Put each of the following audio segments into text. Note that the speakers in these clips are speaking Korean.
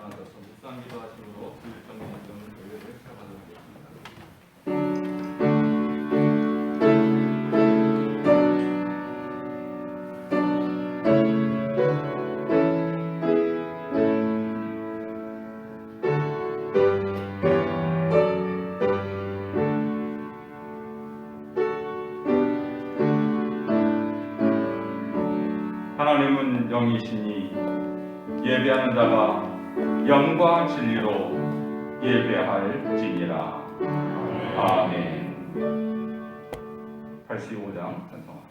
앉아서 묵상 기도하심으로 일정의 예배를 시작하도록 하겠습니다. 하나님은 영이시니 예배하는 자가 영과 진리로 예배할지니라. 아멘. 85장 찬송합니다.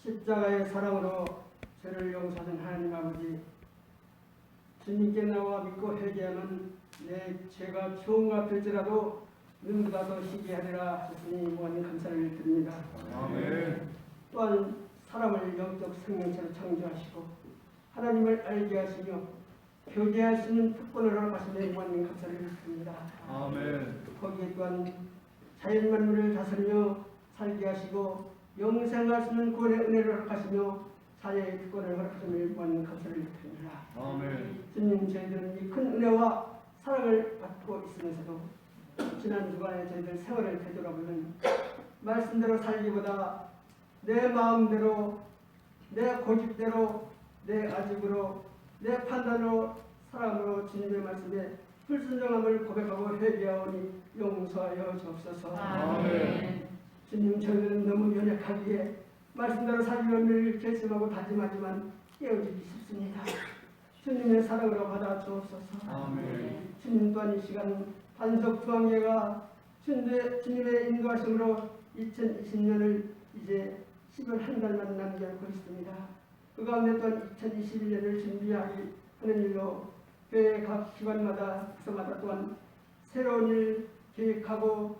십자가의 사랑으로 죄를 용서하는 하나님 아버지, 주님께 나와 믿고 회개하면 내 죄가 추운가 될지라도 눈보다 더 희귀하리라 하시니 무한 감사를 드립니다. 아멘. 또한 사람을 영적 생명체로 창조하시고 하나님을 알게 하시며 교제할 수 있는 특권을 허락하시며 무한 감사를 드립니다. 아멘. 거기에 또한 자연 만물을 다스리며 살게 하시고 영생할 수 있는 구원의 은혜를 허락하시며 자녀의 특권을 허락하시며 무한 감사를 드립니다. 아멘. 주님, 저희들은 이 큰 은혜와 사랑을 받고 있으면서도 지난 주간에 저희들 생활을 되돌아보면 말씀대로 살기보다 내 마음대로, 내 고집대로, 내 아집으로, 내 판단으로 사람으로 주님의 말씀에 불순종함을 고백하고 회개하오니 용서하여 주옵소서. 아멘. 주님, 저희들은 너무 연약하기에 말씀대로 살기를 결심하고 다짐하지만 깨어지기 쉽습니다. 주님의 사랑으로 받아 주옵소서. 아멘. 주님 또한 이 시간 반석 주황예가 주님의 인도하심으로 2020년을 이제 10월 한 달만 남겨놓고 있습니다. 그 가운데 또한 2021년을 준비하기 하는 일로 교회 각 기관마다 부서마다 또한 새로운 일 계획하고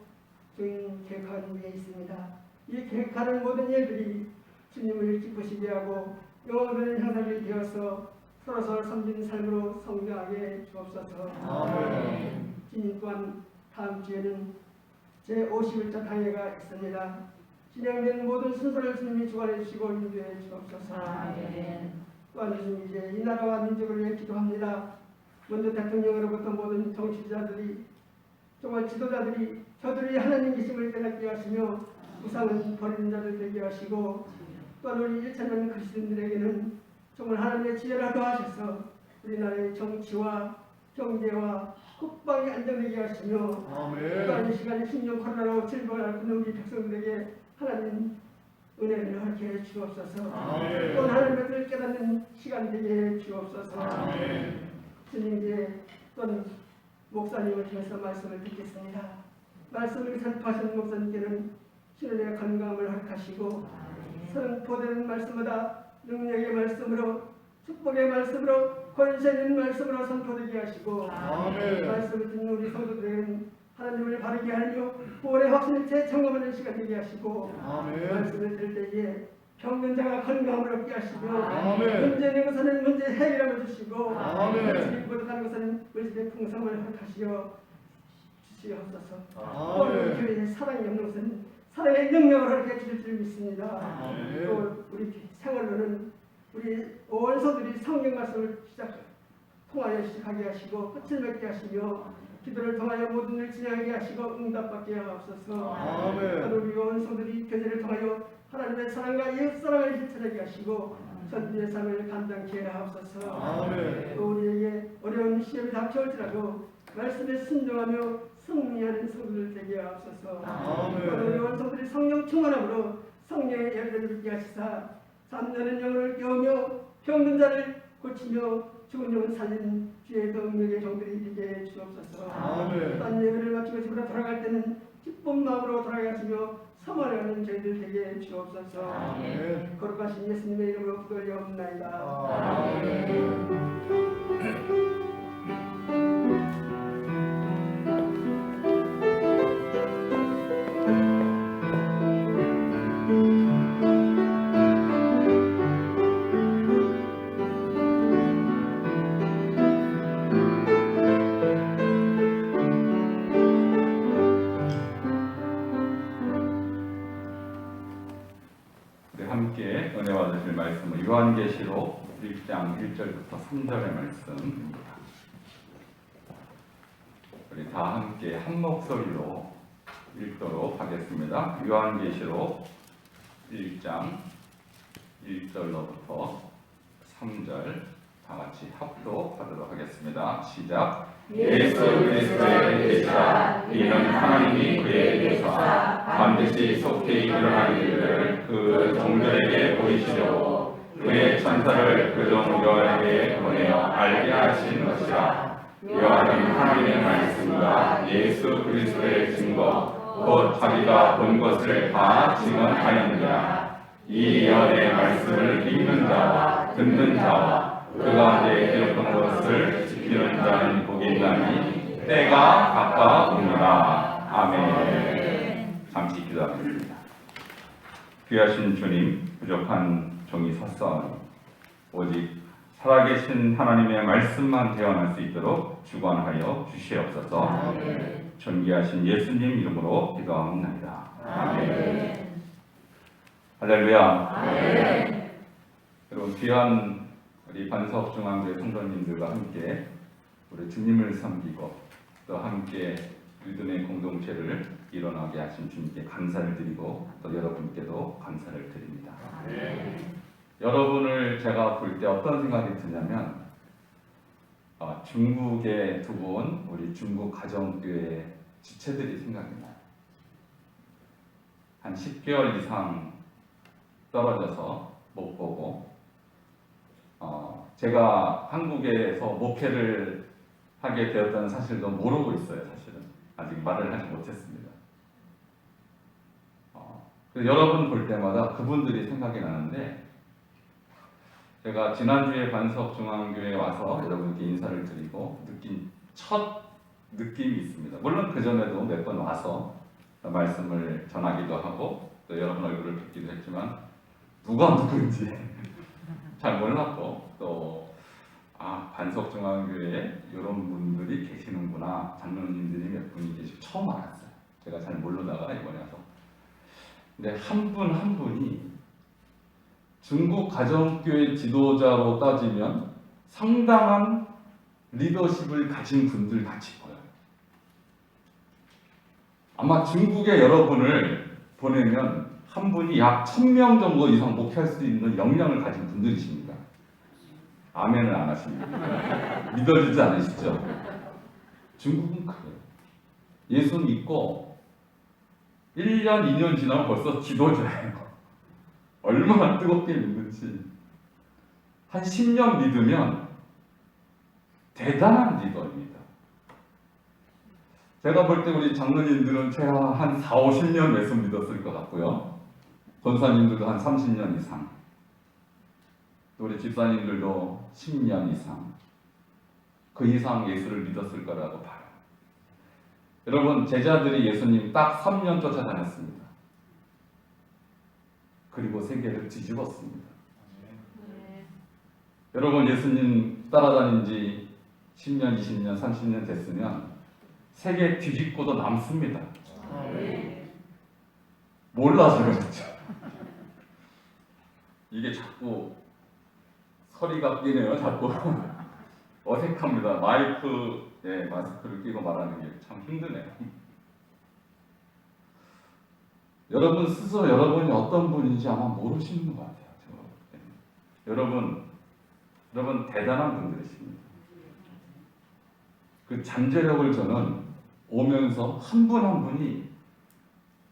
계획하는 게 있습니다. 이 계획하는 모든 일들이 주님을 기쁘시게 하고 영원한 형상이 되어서 서로 섬기는 삶으로 성장하게 주옵소서. 아멘. 주님 또한 다음 주에는 제51차 당회가 있습니다. 진행된 모든 순서를 주님이 주관해 주시고 인도해 주옵소서. 또한 주님 이제 이 나라와 민족을 위해 기도합니다. 먼저 대통령으로부터 모든 정치자들이 정말 지도자들이 저들이 하나님 계심을 깨닫게 하시며 우상은 버리는 자들 되게 하시고 또한 우리 1천년 그리스도인들에게는 정말 하나님의 지혜를 더하셔서 우리나라의 정치와 경제와 국방이 안정되게 하시며 또한 이 시간에 신종 코로나로 질병을 앓고 있는 우리 백성들에게 하나님 은혜를 허락해 주옵소서. 또 하나님의 뜻을 깨닫는 시간 되게 해 주옵소서. 주님 이제 또 목사님을 통해서 말씀을 듣겠습니다. 말씀을 선포하신 목사님께는 신의 건강을 허락하시고 선포되는 말씀마다 능력의 말씀으로 축복의 말씀으로 권세 있는 말씀으로 선포되게 하시고 말씀을 듣는 우리 성도들에게는 하나님을 바르게 하며 올해 확신을 재청검하는 시간 되게 하시고 말씀을 들을 때에 병든자가 건강을 얻게 하시고 문제 있는 것은 문제 해결하여 주시고 물질이 부족한 것은 물질의 풍성을 허락하시어 주시옵소서. 또 우리 교회에 사랑이 없는 것은 사랑의 능력을 허락해 주실 줄 믿습니다. 또 우리 생활로는 우리 원소들이 성경 말씀을 통하여 시작하게 하시고 끝을 맺게 하시며 기도를 통하여 모든 일 진행하게 하시고 응답받게 하옵소서. 또 우리 원소들이 교제를 통하여 하나님의 사랑과 이웃 사랑을 실천하게 하시고 전도의 삶을 감당케 하옵소서. 또 우리에게 어려운 시험이 닥쳐올지라도 말씀에 순종하며 승리하는 성도들 되게 하옵소서. 또 우리 원소들이 성령 충만함으로 성령의 열매를 맺게 하시사 잠자는 영혼을 깨우며 병든 자를 고치며 죽은 영혼 살리는 주의 능력의 종들이 되게 주옵소서. 딴 예배를 마치고 집으로 돌아갈 때는 기쁜 마음으로 돌아가게 하시며 사모하는 저희들 되게 주옵소서. 거룩하신 예수님의 이름으로 기도하옵나이다. 함께 은혜 받으실 말씀은 요한계시록 1장 1절부터 3절의 말씀입니다. 우리 다 함께 한 목소리로 읽도록 하겠습니다. 요한계시록 1장 1절로부터 3절 다 같이 합독하도록 하겠습니다. 시작. 예수 그리스도의 계시라. 이는 하나님이 그에게 계사 반드시 속히 일어날 일을 그 종들에게 보이시려고 그의 천사를 그 종들에게 보내어 알게 하신 것이라. 요한은 하나님의 말씀과 예수 그리스도의 증거 곧 자기가 본 것을 다 증언하였느니라. 이 예언의 말씀을 읽는 자와 듣는 자와 그 가운데 기록한 것을 지키는 자는 복이 있나니 때가 가까우니라. 아멘. 잠시 기도하겠습니다. 귀하신 주님, 부족한 종이 섰사오니 오직 살아계신 하나님의 말씀만 대언할 수 있도록 주관하여 주시옵소서. 존귀하신 예수님 이름으로 기도하옵나이다. 아멘. 할렐루야. 아멘. 여러분, 귀한 우리 반석중앙교회 성도님들과 함께 우리 주님을 섬기고 또 함께 믿음의 공동체를 일어나게 하신 주님께 감사를 드리고 또 여러분께도 감사를 드립니다. 여러분을 제가 볼 때 어떤 생각이 드냐면 중국에 두고 온 우리 중국 가정교회 지체들이 생각이 나요. 한 10개월 이상 떨어져서 못 보고 제가 한국에서 목회를 하게 되었다는 사실도 모르고 있어요. 사실은 아직 말을 하지 못했습니다. 그래서 여러분 볼 때마다 그분들이 생각이 나는데 제가 지난주에 반석중앙교회에 와서 여러분께 인사를 드리고 느낀 첫 느낌이 있습니다. 물론 그 전에도 몇 번 와서 말씀을 전하기도 하고 또 여러분 얼굴을 뵙기도 했지만 누가 누구인지 잘 몰랐고 또 반석중앙교회에 이런 분들이 계시는구나, 장로님들이 몇 분이 계시고 처음 알았어요. 제가 잘 모르다가 이번에 와서. 근데 한 분 한 분이 중국 가정교회 지도자로 따지면 상당한 리더십을 가진 분들 같이 보여요. 아마 중국에 여러분을 보내면 한 분이 약 1000명 정도 이상 목회할 수 있는 역량을 가진 분들이십니다. 아멘을 안 하십니다. 믿어지지 않으시죠? 중국은 그래요. 예수 믿고 1년, 2년 지나면 벌써 지도자예요. 얼마나 뜨겁게 믿는지. 한 10년 믿으면 대단한 리더입니다. 제가 볼 때 우리 장로님들은 최하 한 4, 50년 예수 믿었을 것 같고요. 권사님들도 한 30년 이상. 또 우리 집사님들도 10년 이상. 그 이상 예수를 믿었을 거라고 봐요. 여러분, 제자들이 예수님 딱 3년 쫓아다녔습니다. 그리고 세계를 뒤집었습니다. 여러분, 예수님 따라다닌 지 10년, 20년, 30년 됐으면 세계 뒤집고도 남습니다. 몰라서 그렇죠. 이게 자꾸 소리가 끼네요. 자꾸 어색합니다. 마스크를 끼고 말하는 게 참 힘드네요. 여러분 스스로 여러분이 어떤 분인지 아마 모르시는 것 같아요. 여러분 대단한 분들이십니다. 그 잠재력을 저는 오면서 한 분 한 분이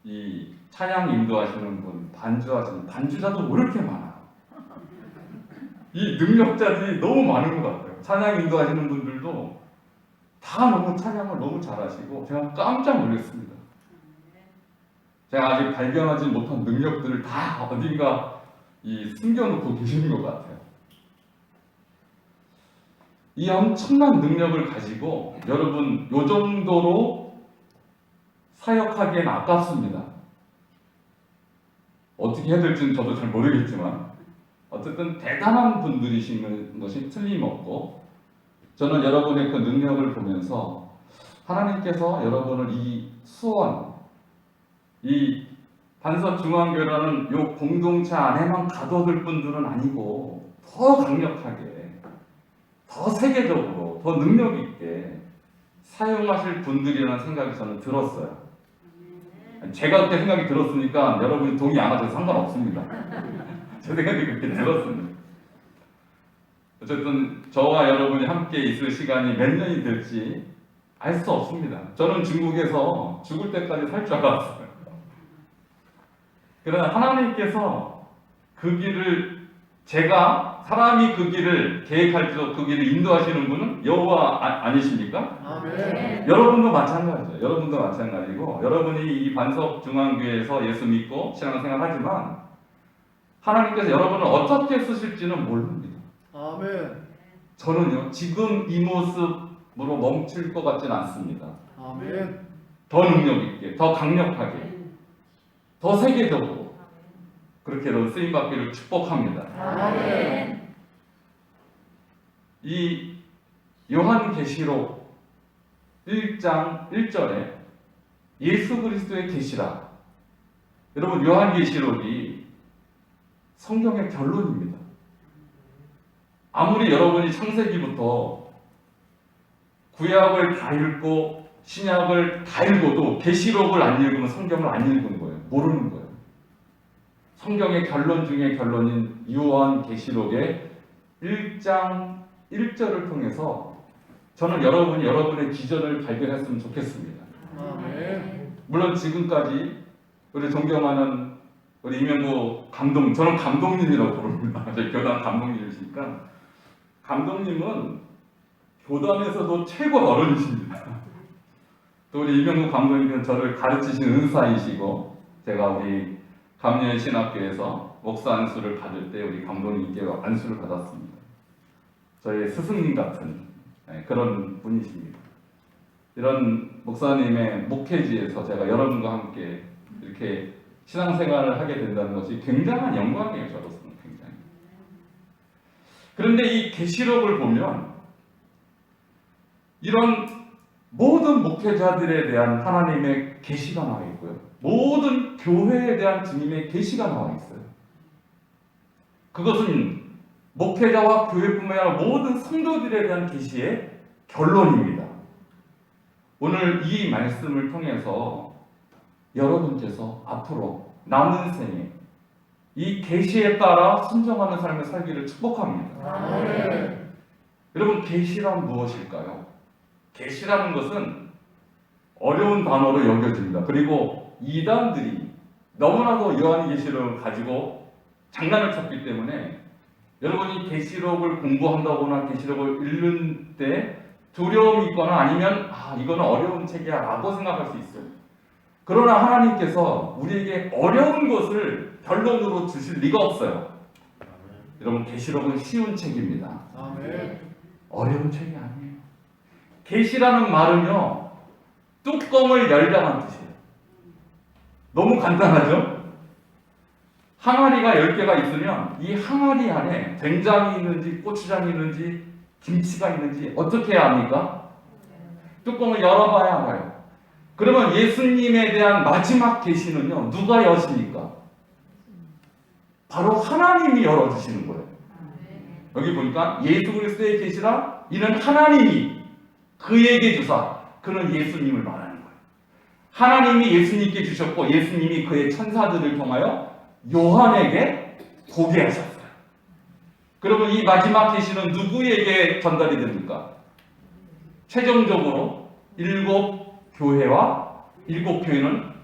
이 찬양 인도하시는 분, 반주자도 왜 이렇게 많아요? 이 능력자들이 너무 많은 것 같아요. 찬양 인도하시는 분들도 다 너무 찬양을 너무 잘하시고 제가 깜짝 놀랐습니다. 제가 아직 발견하지 못한 능력들을 다 어딘가 숨겨놓고 계시는 것 같아요. 이 엄청난 능력을 가지고 여러분 요 정도로 사역하기엔 아깝습니다. 어떻게 해야 될지는 저도 잘 모르겠지만 어쨌든 대단한 분들이시는 것이 틀림없고, 저는 여러분의 그 능력을 보면서 하나님께서 여러분을 이 수원, 이 반석중앙교회라는 요 공동체 안에만 가둬둘 분들은 아니고 더 강력하게, 더 세계적으로, 더 능력 있게 사용하실 분들이라는 생각이 저는 들었어요. 제가 그렇게 생각이 들었으니까 여러분이 동의 안 하셔도 상관없습니다. 제 생각이 그렇게 들었습니다. 어쨌든 저와 여러분이 함께 있을 시간이 몇 년이 될지 알 수 없습니다. 저는 중국에서 죽을 때까지 살 줄 알았어요. 그러나 하나님께서 그 길을, 사람이 그 길을 계획할지도 그 길을 인도하시는 분은 여호와 아니십니까? 아멘. 여러분도 마찬가지죠. 여러분도 마찬가지고, 여러분이 이 반석중앙교회에서 예수 믿고 신앙생활 하지만 하나님께서 여러분을 어떻게 쓰실지는 모릅니다. 아멘. 저는요, 지금 이 모습으로 멈출 것 같지는 않습니다. 아멘. 더 능력 있게, 더 강력하게, 더 세계적으로 그렇게 쓰임 받기를 축복합니다. 아멘. 이 요한계시록 1장 1절에 예수 그리스도의 계시라. 여러분, 요한계시록이 성경의 결론입니다. 아무리 여러분이 창세기부터 구약을 다 읽고 신약을 다 읽어도 계시록을 안 읽으면 성경을 안 읽은 거예요. 모르는 거예요. 성경의 결론 중에 결론인 요한계시록의 1장 1절을 통해서 저는 여러분이 여러분의 비전을 발견했으면 좋겠습니다. 아멘. 물론 지금까지 우리 존경하는 우리 이명구 저는 감독님이라고 부릅니다. 저희 교단 감독님이시니까, 감독님은 교단에서도 최고 어른이십니다. 또 우리 이명구 감독님은 저를 가르치신 은사이시고, 제가 우리 감리원 신학교에서 목사 안수를 받을 때 우리 감독님께 안수를 받았습니다. 저희 스승님 같은 그런 분이십니다. 이런 목사님의 목회지에서 제가 여러분과 함께 이렇게 신앙생활을 하게 된다는 것이 굉장한 영광이에요. 저로서는 굉장히. 그런데 이 계시록을 보면 이런 모든 목회자들에 대한 하나님의 계시가 나와 있고요. 모든 교회에 대한 주님의 계시가 나와 있어요. 그것은 목회자와 교회뿐만 아니라 모든 성도들에 대한 계시의 결론입니다. 오늘 이 말씀을 통해서 여러분께서 앞으로 남은 생에 이 계시에 따라 순종하는 삶을 살기를 축복합니다. 여러분, 계시란 무엇일까요? 계시라는 것은 어려운 단어로 여겨집니다. 그리고 이단들이 너무나도 요한계시록을 가지고 장난을 쳤기 때문에 여러분이 계시록을 공부한다거나 계시록을 읽는 때 두려움이 있거나 아니면 이거는 어려운 책이야 라고 생각할 수 있어요. 그러나 하나님께서 우리에게 어려운 것을 결론으로 주실 리가 없어요. 여러분, 계시록은 쉬운 책입니다. 어려운 책이 아니에요. 계시라는 말은요, 뚜껑을 열자는 뜻이에요. 너무 간단하죠? 항아리가 10개가 있으면 이 항아리 안에 된장이 있는지 고추장이 있는지 김치가 있는지 어떻게 해야 합니까? 뚜껑을 열어봐야 알아요. 그러면 예수님에 대한 마지막 계시는요, 누가 여십니까? 바로 하나님이 열어주시는 거예요. 여기 보니까 예수 그리스도의 계시라 이는 하나님이 그에게 주사, 그는 예수님을 말하는 거예요. 하나님이 예수님께 주셨고 예수님이 그의 천사들을 통하여 요한에게 보게 하셨어요. 그러면 이 마지막 계시는 누구에게 전달이 됩니까? 최종적으로 7교회와 7교회는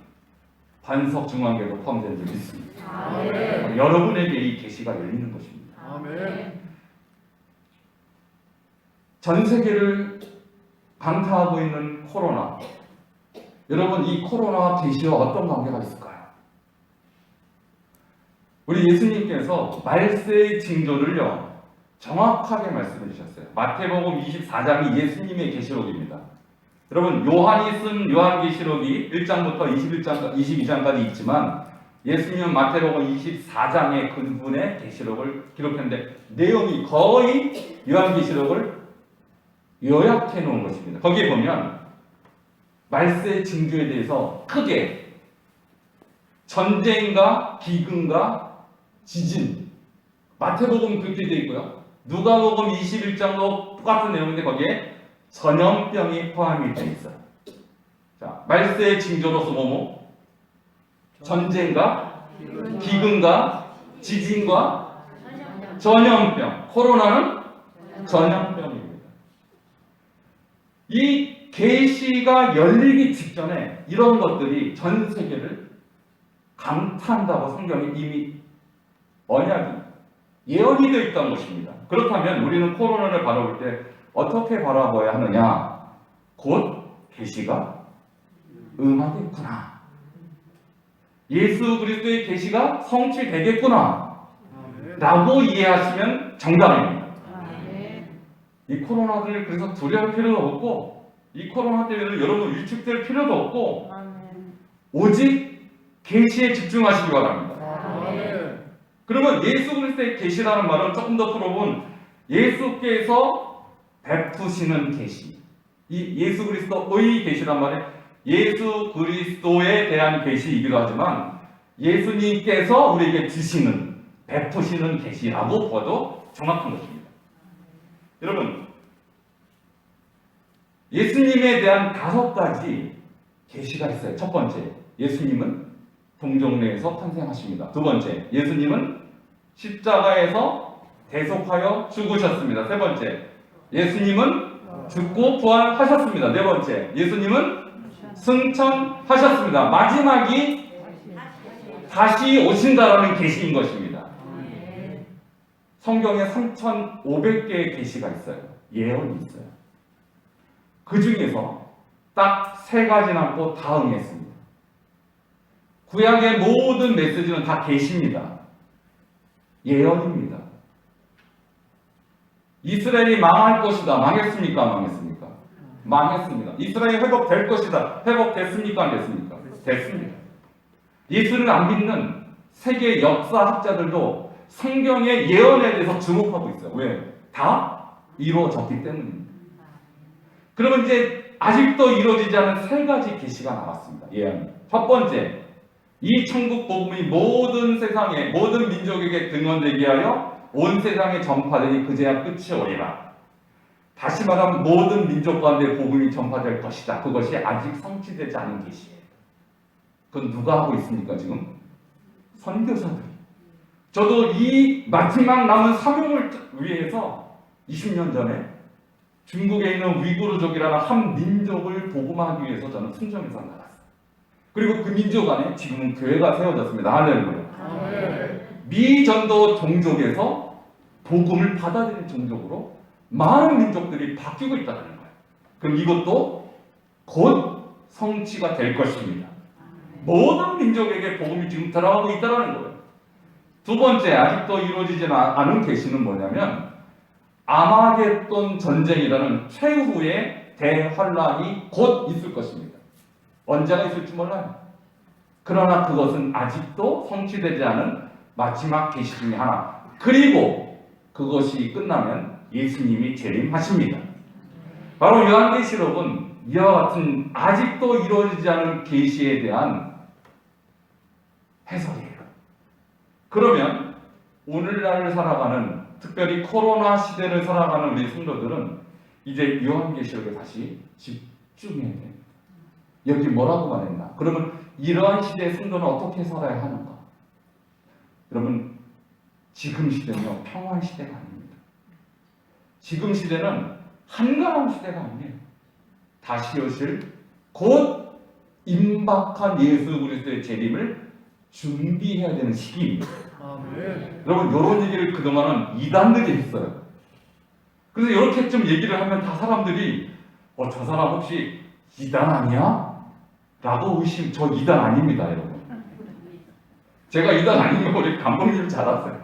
반석중앙교회도 포함된 적이 있습니다. 여러분에게 이 계시가 열리는 것입니다. 전 세계를 강타하고 있는 코로나. 여러분, 이 코로나와 계시와 어떤 관계가 있을까요? 우리 예수님께서 말세의 징조를요, 정확하게 말씀해 주셨어요. 마태복음 24장이 예수님의 계시록입니다. 여러분, 요한이 쓴 요한계시록이 1장부터 22장까지 있지만 예수님은 마태복음 24장에 그분의 계시록을 기록했는데 내용이 거의 요한계시록을 요약해 놓은 것입니다. 거기에 보면 말세의 징조에 대해서 크게 전쟁과 기근과 지진, 마태복음 그렇게 되어 있고요. 누가복음 21장도 똑같은 내용인데 거기에 전염병이 포함이 되어 있어요. 자, 말세의 징조로서 뭐뭐? 전쟁과 기근과 지진과 전염병. 코로나는 전염병입니다. 이 계시가 열리기 직전에 이런 것들이 전 세계를 강타한다고 성경이 이미 언약이 예언이 되어 있다는 것입니다. 그렇다면 우리는 코로나를 바라볼 때 어떻게 바라봐야 하느냐? 곧 계시가 응하겠구나. 예수 그리스도의 계시가 성취되겠구나 라고 이해하시면 정답입니다. 이 코로나를 그래서 두려울 필요도 없고 이 코로나 때문에 여러분 위축될 필요도 없고 오직 계시에 집중하시기 바랍니다. 그러면 예수 그리스도의 계시라는 말은 조금 더 풀어본 예수께서 베푸시는 계시. 이 예수 그리스도의 계시란 말은 예수 그리스도에 대한 계시이기도 하지만 예수님께서 우리에게 주시는, 베푸시는 계시라고 봐도 정확한 것입니다. 여러분, 예수님에 대한 5가지 계시가 있어요. 첫 번째, 예수님은 동정내에서 탄생하십니다. 두 번째, 예수님은 십자가에서 대속하여 죽으셨습니다. 세 번째, 예수님은 죽고 부활하셨습니다. 네 번째, 예수님은 승천하셨습니다. 마지막이 다시 오신다라는 계시인 것입니다. 성경에 3,500개의 계시가 있어요. 예언이 있어요. 그 중에서 딱 3가지 남고 다 응했습니다. 구약의 모든 메시지는 다 계시입니다. 예언입니다. 이스라엘이 망할 것이다. 망했습니까? 안 망했습니까? 망했습니다. 이스라엘이 회복될 것이다. 회복됐습니까? 안 됐습니까? 됐습니다. 예수를 안 믿는 세계 역사학자들도 성경의 예언에 대해서 주목하고 있어요. 왜? 다 이루어졌기 때문입니다. 그러면 이제 아직도 이루어지지 않은 세 가지 계시가 나왔습니다. 예언이. 첫 번째, 이 천국 복음이 모든 세상에 모든 민족에게 등원되게 하여 온 세상에 전파되니 그제야 끝이 오리라. 다시 말하면 모든 민족 가운데 복음이 전파될 것이다. 그것이 아직 성취되지 않은 계시예요. 그건 누가 하고 있습니까 지금? 선교사들이. 저도 이 마지막 남은 사명을 위해서 20년 전에 중국에 있는 위구르족이라는 한 민족을 복음하기 위해서 저는 순정에서 나갔어요. 그리고 그 민족 안에 지금은 교회가 세워졌습니다. 할렐루야. 미전도 종족에서 복음을 받아들인 종족으로 많은 민족들이 바뀌고 있다는 거예요. 그럼 이것도 곧 성취가 될 것입니다. 모든 민족에게 복음이 지금 들어가고 있다는 거예요. 두 번째, 아직도 이루어지지 않은 계시는 뭐냐면 아마겟돈 전쟁이라는 최후의 대환란이 곧 있을 것입니다. 언제가 있을지 몰라요. 그러나 그것은 아직도 성취되지 않은 마지막 계시 중에 하나. 그리고 그것이 끝나면 예수님이 재림하십니다. 바로 요한계시록은 이와 같은 아직도 이루어지지 않은 계시에 대한 해석이에요. 그러면 오늘날 살아가는, 특별히 코로나 시대를 살아가는 우리 성도들은 이제 요한계시록에 다시 집중해야 돼요. 여기 뭐라고 말했나? 그러면 이러한 시대의 성도는 어떻게 살아야 하는가? 여러분, 지금 시대는요, 평화의 시대가 아닙니다. 지금 시대는 한가로운 시대가 아니에요. 다시 오실 곧 임박한 예수 그리스도의 재림을 준비해야 되는 시기입니다. 여러분, 이런 얘기를 그동안은 이단들이 했어요. 그래서 이렇게 좀 얘기를 하면 다 사람들이 저 사람 혹시 이단 아니야? 라고 의심. 저 이단 아닙니다, 여러분. 제가 이단 아닌 거 우리 감독님 잘 아세요.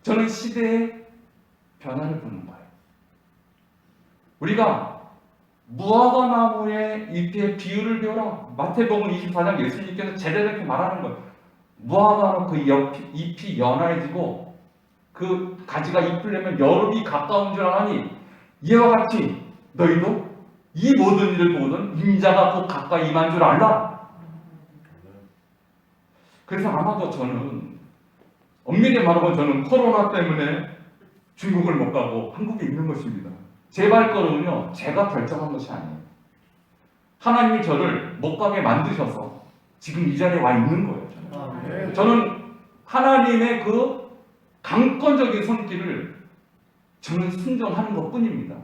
저는 시대의 변화를 보는 거예요. 우리가 무화과나무의 잎의 비율을 배워라. 마태복음 24장 예수님께서 제대로 이렇게 말하는 거예요. 무화과나무 그 잎이 연해지고 그 가지가 잎을 내면 여름이 가까운 줄 아니 이와 같이 너희도 이 모든 일을 보거든 인자가 곧 가까이 임한 줄 알라. 그래서 아마도 저는 엄밀히 말하면 저는 코로나 때문에 중국을 못 가고 한국에 있는 것입니다. 제 발걸음은요, 제가 결정한 것이 아니에요. 하나님이 저를 못 가게 만드셔서 지금 이 자리에 와 있는 거예요. 저는 하나님의 그 강권적인 손길을 저는 순종하는 것 뿐입니다.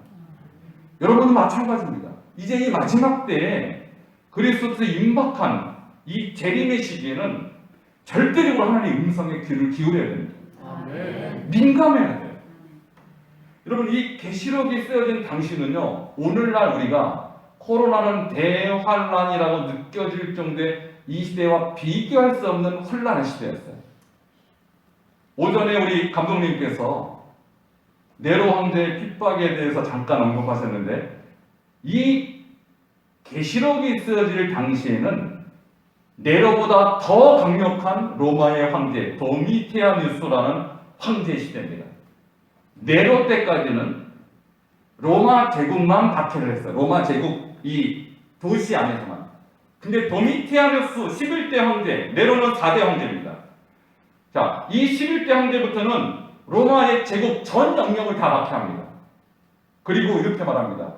여러분은 마찬가지입니다. 이제 이 마지막 때에 그리스도의 임박한 이 재림의 시기에는 절대적으로 하나님의 음성에 귀를 기울여야 됩니다. 민감해야 돼요. 여러분, 이 계시록이 쓰여진 당시는요, 오늘날 우리가 코로나는 대환란이라고 느껴질 정도의 이 시대와 비교할 수 없는 혼란의 시대였어요. 오전에 우리 감독님께서 네로 황제의 핍박에 대해서 잠깐 언급하셨는데, 이 계시록이 쓰여질 당시에는 네로보다 더 강력한 로마의 황제 도미티아누스라는 황제 시대입니다. 네로 때까지는 로마 제국만 박해를 했어요. 로마 제국 이 도시 안에서만. 근데 도미티아누스 11대 황제, 네로는 4대 황제입니다. 자, 이 11대 황제부터는 로마의 제국 전 영역을 다 박해합니다. 그리고 이렇게 말합니다.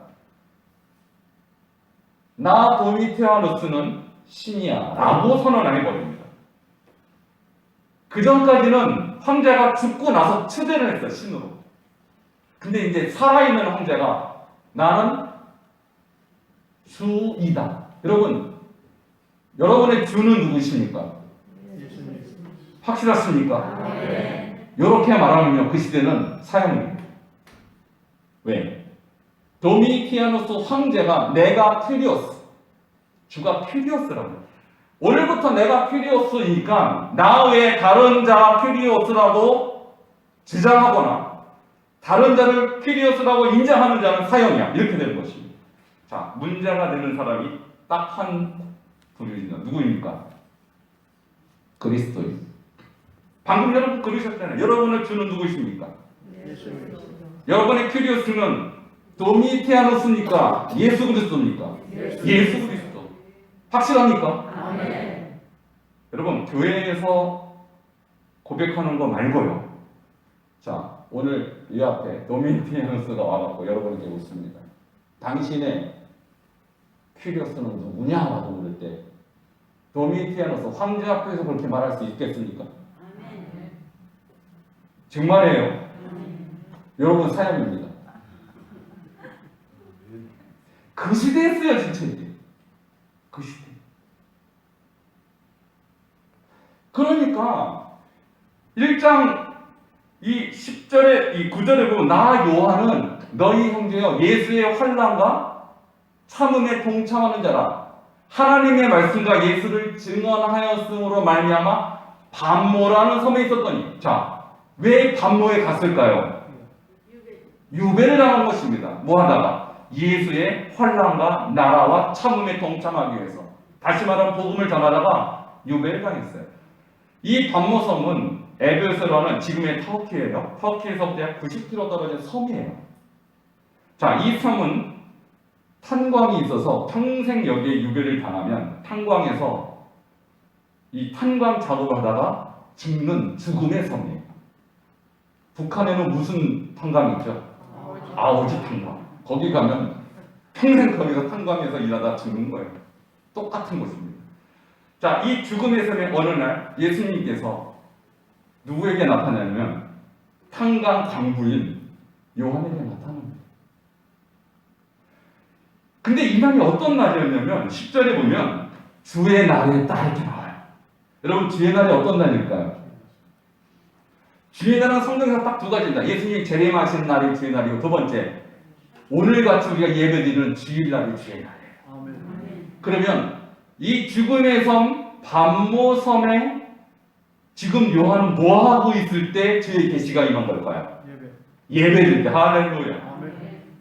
나 도미티아누스는 신이야 라고 선언해버립니다. 그 전까지는 황제가 죽고 나서 추대를 했어요, 신으로. 근데 이제 살아있는 황제가 나는 주이다. 여러분의 주는 누구십니까? 확실하십니까? 이렇게 말하면요, 그 시대는 사형입니다. 왜? 도미티아누스 황제가 내가 큐리오스, 주가 큐리오스라고 해요. 오늘부터 내가 큐리오스이니까 나 외에 다른 자가 큐리오스라고 주장하거나 다른 자를 큐리오스라고 인정하는 자는 사형이야. 이렇게 되는 것입니다. 자, 문제가 되는 사람이 딱 한 분입니다. 누구입니까? 그리스도인. 방금 여러분 그러셨잖아요. 여러분의 주는 누구십니까? 여러분의 큐리오스는 도미티아노스입니까? 예수 그리스도입니까? 예수 그리스도. 확실합니까? 아멘. 여러분 교회에서 고백하는 거 말고요. 자, 오늘 이 앞에 도미티아노스가 와갖고 여러분에게 묻습니다. 당신의 큐리오스는 누구냐라고 물을 때 도미티아노스 황제 앞에서 그렇게 말할 수 있겠습니까? 아멘. 정말이에요. 아멘. 여러분 사연입니다. 그 시대였어요, 진짜 이게. 그 시대. 그러니까 1장 이 10절에 이 9절에 보면 나 요한은 너희 형제여 예수의 환난과 참음에 동참하는 자라. 하나님의 말씀과 예수를 증언하였음으로 말미암아 반모라는 섬에 있었더니, 자, 왜 반모에 갔을까요? 유배를 당한 것입니다. 뭐 하다가? 예수의 환난과 나라와 참음에 동참하기 위해서. 다시 말하면 복음을 전하다가 유배를 당했어요. 이 반모섬은 에베소라는 지금의 터키예요. 터키에서 약 90km 떨어진 섬이에요. 자, 이 섬은 탄광이 있어서 평생 여기에 유배를 당하면 탄광에서 이 탄광 작업을 하다가 죽는 죽음의 섬이에요. 북한에는 무슨 탄광이 있죠? 아오지 탄광. 거기 가면 평생 거기서 탄광에서 일하다 죽는 거예요. 똑같은 곳입니다. 자, 이 죽음의 섬에 어느 날 예수님께서 누구에게 나타나냐면 탄광 광부인 요한에게 나타납니다. 근데 이 날이 어떤 날이었냐면 10절에 보면 주의 날에 딱 이렇게 나와요. 여러분 주의 날이 어떤 날일까요? 주의 날은 성경에서 딱 두 가지입니다. 예수님이 재림하신 날이 주의 날이고 두 번째 오늘같이 우리가 예배드리는 주일날이 주의 날이에요. 아멘. 그러면 이 죽음의 섬 반모섬에 지금 요한은 뭐하고 있을 때 주의 계시가 임한 걸까요? 예배드릴 때. 할렐루야.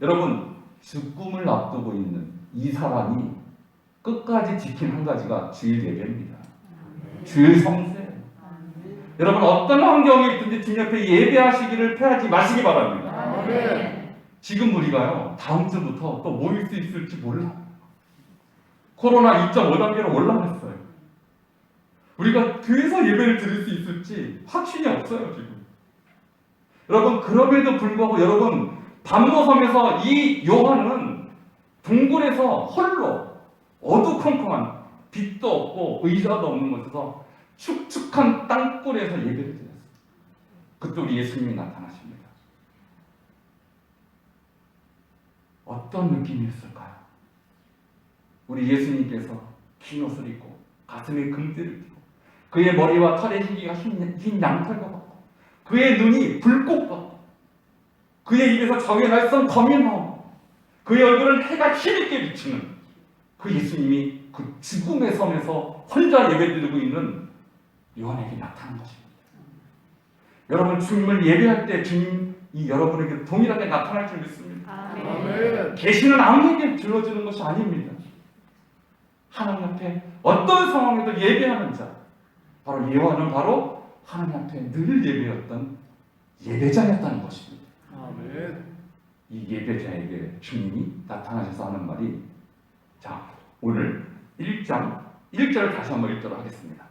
여러분 죽음을 앞두고 있는 이 사람이 끝까지 지킨 한 가지가 주일 예배입니다. 주일 성수예요. 여러분 어떤 환경에 있든지 주님 옆에 예배하시기를 패하지 마시기 바랍니다. 아멘. 지금 우리가요 다음 주부터 또 모일 수 있을지 몰라. 코로나 2.5단계로 올라갔어요. 우리가 교회에서 예배를 드릴 수 있을지 확신이 없어요 지금. 여러분 그럼에도 불구하고 여러분 반모섬에서 이 요한은 동굴에서 홀로 어두컴컴한 빛도 없고 의자도 없는 곳에서 축축한 땅굴에서 예배를 드렸어요. 그때 우리 예수님이 나타나십니다. 어떤 느낌이었을까요? 우리 예수님께서 긴 옷을 입고 가슴에 금띠를 띠고 그의 머리와 털의 희기가 흰 양털과 같고 그의 눈이 불꽃 같고 그의 입에서 적의 날선 검이 나오고 그의 얼굴은 해가 힘있게 비치는 그 예수님이 그 죽음의 섬에서 혼자 예배드리고 있는 요한에게 나타난 것입니다. 여러분 주님을 예배할 때 주님이 여러분에게 동일하게 나타날 줄 믿습니다. 아멘. 계시는 아무에게 들려주는 것이 아닙니다. 하나님 앞에 어떤 상황에도 예배하는 자, 바로 요한은 바로 하나님 앞에 늘 예배였던 예배자였다는 것입니다. 아멘. 이 예배자에게 주님이 나타나셔서 하는 말이, 자 오늘 1장 1절을 다시 한번 읽도록 하겠습니다.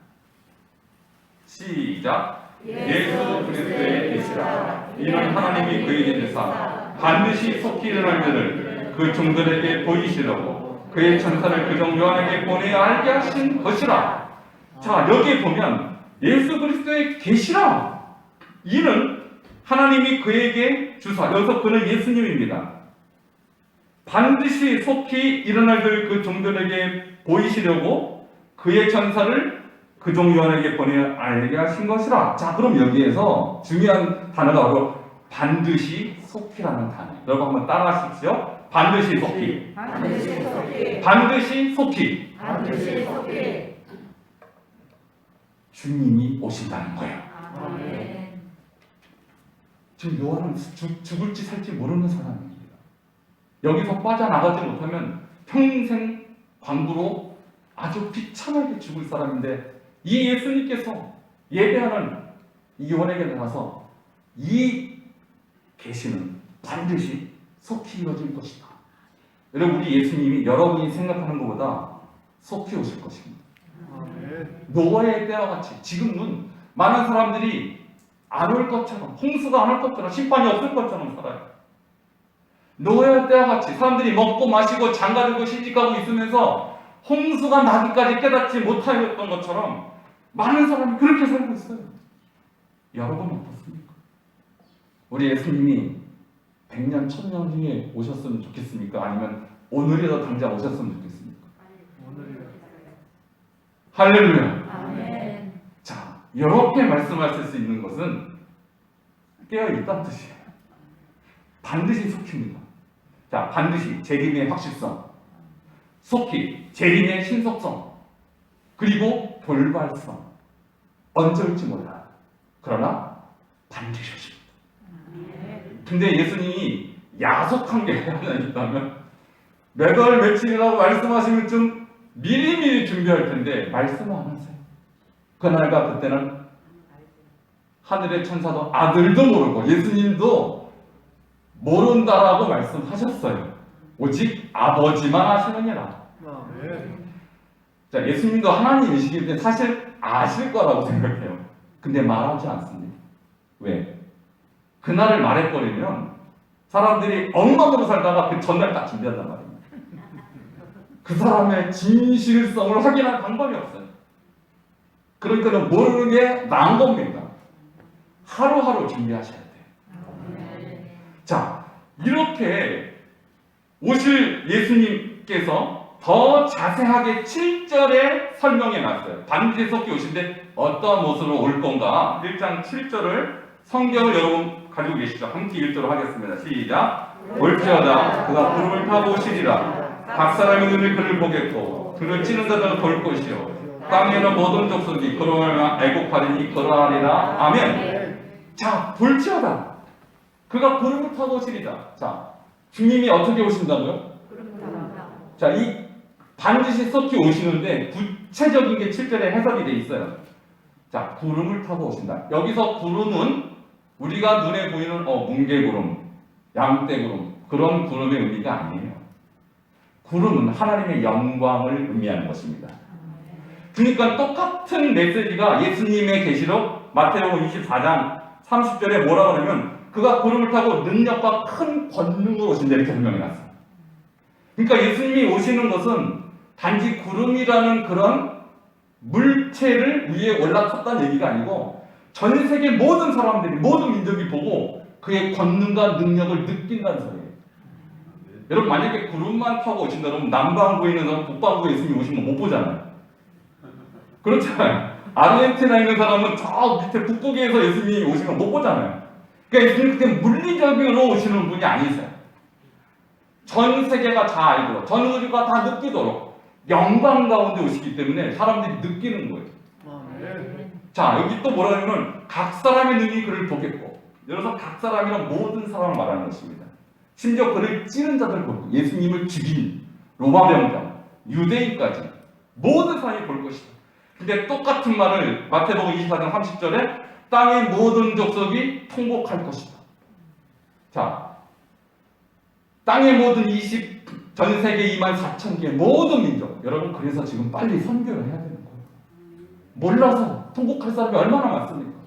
시작. 예수 그리스도의 계시라. 이는 하나님이 그에게 주사 반드시 속히 일어날 일을 그 종들에게 보이시려고 그의 천사를 그 종 요한에게 보내어 알게 하신 것이라. 자 여기에 보면 예수 그리스도의 계시라. 이는 하나님이 그에게 주사. 여기서 그는 예수님입니다. 반드시 속히 일어날 그 종들에게 보이시려고 그의 천사를 그 종 요한에게 보내어 알게 하신 것이라. 자 그럼 여기에서 중요한 단어가 바로 반드시 속히라는 단어예요. 여러분 한번 따라하십시오. 반드시 속히. 반드시 속히. 반드시 속히. 반드시 속히. 주님이 오신다는 거예요. 아멘. 지금 요한은 죽을지 살지 모르는 사람입니다. 여기서 빠져나가지 못하면 평생 광부로 아주 비참하게 죽을 사람인데, 이 예수님께서 예배하는 이 요한에게 나가서 이 계시는 반드시 속히 이루어질 것이다. 여러분, 우리 예수님이 여러분이 생각하는 것보다 속히 오실 것입니다. 노아의 때와 같이 지금은 많은 사람들이 안 올 것처럼, 홍수가 안 올 것처럼, 심판이 없을 것처럼 살아요. 노아의 때와 같이 사람들이 먹고 마시고 장가들고 시집가고 있으면서 홍수가 나기까지 깨닫지 못하였던 것처럼 많은 사람이 그렇게 살고 있어요. 여러분 어떻습니까? 우리 예수님이 100년, 1000년 후에 오셨으면 좋겠습니까? 아니면 오늘이라도 당장 오셨으면 좋겠습니까? 할렐루야. 아멘. 자, 이렇게 말씀하실 수 있는 것은 깨어있다는 뜻이에요. 반드시 속히입니다. 자, 반드시 재림의 확실성, 속히 재림의 신속성, 그리고 돌발성. 언제 올지 몰라. 그러나 반드시 오십니다. 근데 예수님이 야속한 게 하나 있다면, 몇 월 며칠이라고 말씀하시면 좀 미리미리 준비할 텐데 말씀 안 하세요. 그날과 그때는 하늘의 천사도 아들도 모르고 예수님도 모른다라고 말씀하셨어요. 오직 아버지만 아시느니라. 자, 예수님도 하나님이시기 때문에 사실 아실 거라고 생각해요. 근데 말하지 않습니다. 왜? 그날을 말해버리면 사람들이 엉망으로 살다가 그 전날 딱 준비한단 말입니다. 그 사람의 진실성을 확인할 방법이 없어요. 그러니까 모르는 게 나은 겁니다. 하루하루 준비하셔야 돼요. 자, 이렇게 오실 예수님께서 더 자세하게 7절에 설명해 놨어요. 반드시 속히 오신데 어떤 모습으로 올 건가? 1장 7절을 성경을 여러분 가지고 계시죠? 함께 읽도록 하겠습니다. 시작. 올지어다 그가 구름을 타고 오시리라. 각 사람의 눈이 그를 보겠고 그를 찌는 자들은 볼 것이요 땅에는 모든 족속이 그로 말미암아 애곡하리니 그러하리라. 아멘. 자, 볼지어다 그가 구름을 타고 오시리라. 자, 주님이 어떻게 오신다고요? 자, 이 반드시 속히 오시는데 구체적인 게 7절에 해석이 돼 있어요. 자, 구름을 타고 오신다. 여기서 구름은 우리가 눈에 보이는 뭉게구름, 양떼구름, 그런 구름의 의미가 아니에요. 구름은 하나님의 영광을 의미하는 것입니다. 그러니까 똑같은 메시지가 예수님의 계시록 마태복음 24장 30절에 뭐라고 하냐면 그가 구름을 타고 능력과 큰 권능으로 오신다 이렇게 설명해 놨어요. 그러니까 예수님이 오시는 것은 단지 구름이라는 그런 물체를 위에 올라탔다는 얘기가 아니고 전 세계 모든 사람들이, 모든 민족이 보고 그의 권능과 능력을 느낀다는 소리예요. 여러분, 만약에 구름만 타고 오신다 그러면 남반구에 있는 사람 북반구에 예수님이 오시면 못 보잖아요. 그렇잖아요. 아르헨티나에 있는 사람은 저 밑에 북극에서 예수님이 오시면 못 보잖아요. 그러니까 예수님이 그때 물리적으로 오시는 분이 아니세요. 전 세계가 다 알고 전 우주가 다 느끼도록 영광 가운데 오시기 때문에 사람들이 느끼는 거예요. 자, 여기 또 뭐라 하냐면 각 사람의 눈이 그를 보겠고, 여기서 각 사람이란 모든 사람을 말하는 것입니다. 심지어 그를 찌른 자들 보고 예수님을 죽인 로마 병장, 유대인까지 모든 사람이 볼 것이다. 근데 똑같은 말을 마태복음 24장 30절에 땅의 모든 족속이 통곡할 것이다. 자, 땅의 모든 전 세계 24,000개 모든 민족, 여러분 그래서 지금 빨리 선교를 해야 되는 거예요. 몰라서 통곡할 사람이 얼마나 많습니까?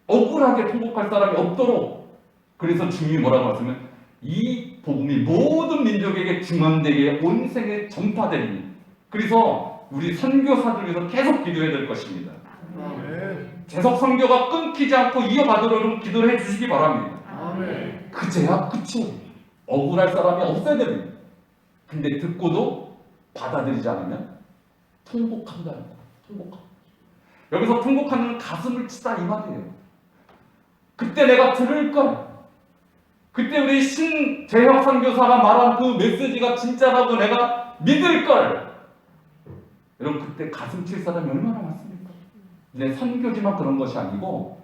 억울하게 통곡할 사람이 없도록. 그래서 주님이 뭐라고 하시면 이 복음이 모든 민족에게 증언되게 온 생에 전파되리니. 그래서 우리 선교사들 위해서 계속 기도해야 될 것입니다. 계속 선교가 끊기지 않고 이어가도록 기도를 해주시기 바랍니다. 그제야 끝이에요. 억울할 사람이 없어야 됩니다. 근데 듣고도 받아들이지 않으면 통곡한다는 거예요. 통곡한다. 여기서 통곡하는 가슴을 치다 이 말이에요. 그때 내가 들을 걸, 그때 우리 신재혁 선교사가 말한 그 메시지가 진짜라고 내가 믿을 걸. 여러분 그때 가슴 칠 사람이 얼마나 많습니까? 내 선교지만 그런 것이 아니고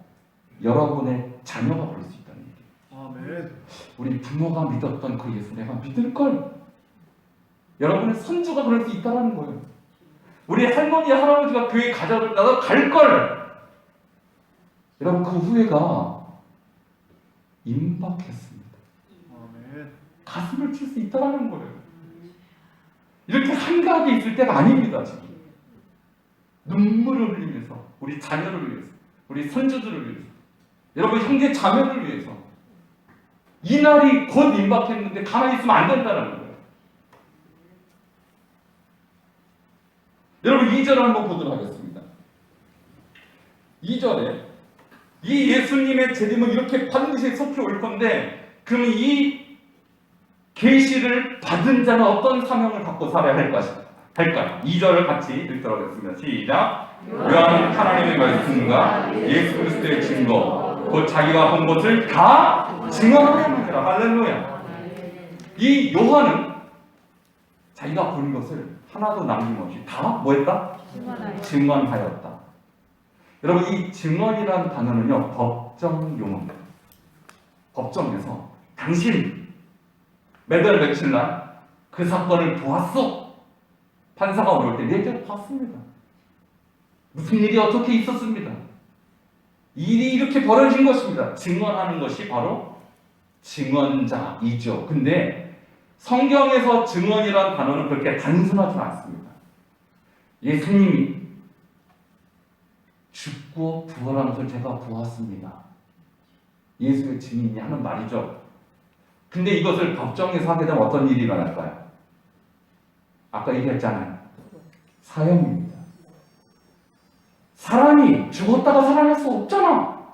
여러분의 자녀가 그럴 수 있다는 얘기예요. 아멘. 우리 부모가 믿었던 그 예수 내가 믿을걸. 여러분의 손주가 그럴 수 있다는 거예요. 우리 할머니 할아버지가 교회 가자고 나도 갈걸. 여러분 그 후회가 임박했습니다. 아멘. 가슴을 칠 수 있다는 거예요. 이렇게 한가하게 있을 때가 아닙니다. 지금 눈물을 흘리면서 우리 자녀를 위해서, 우리 손주들을 위해서, 여러분 형제 자매를 위해서 이 날이 곧 임박했는데 가만히 있으면 안 된다는 거예요. 여러분 2절을 한번 보도록 하겠습니다. 2절에 이 예수님의 재림은 이렇게 반드시 속히 올 건데 그럼 이 계시를 받은 자는 어떤 사명을 받고 살아야 할까요? 2절을 같이 읽도록 하겠습니다. 시작. 요한은 하나님의 말씀과 예수 그리스도의 증거 곧 자기가 본 것을 다 증언하느니라. 할렐루야. 이 요한은 자기가 본 것을 하나도 남김없이 다 뭐했다? 증언하였다. 여러분 이 증언이라는 단어는요 법정 용어입니다. 법정에서 당신 몇 월 며칠 날 그 사건을 보았어. 판사가 어려울 때 내가 봤습니다. 무슨 일이 어떻게 있었습니다. 일이 이렇게 벌어진 것입니다. 증언하는 것이 바로 증언자이죠. 근데 성경에서 증언이라는 단어는 그렇게 단순하지 않습니다. 예수님이 죽고 부활한 것을 제가 보았습니다. 예수의 증인이 하는 말이죠. 근데 이것을 법정에서 하게 되면 어떤 일이 일어날까요? 아까 얘기했잖아요. 사형입니다. 사람이 죽었다가 살아날 수 없잖아.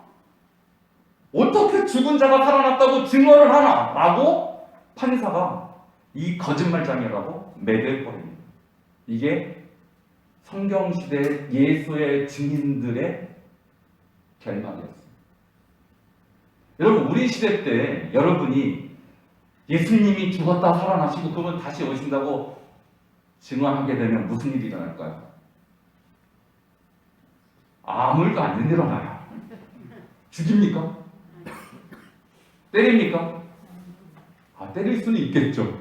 어떻게 죽은 자가 살아났다고 증언을 하나? 라고 판사가 이 거짓말장이라고 매도해버립니다. 이게 성경시대 예수의 증인들의 결말이었습니다. 여러분 우리 시대 때 여러분이 예수님이 죽었다 살아나시고 그분 다시 오신다고 증언하게 되면 무슨 일이 일어날까요? 아무 일도 안 일어나요. 죽입니까? 때립니까? 때릴 수는 있겠죠.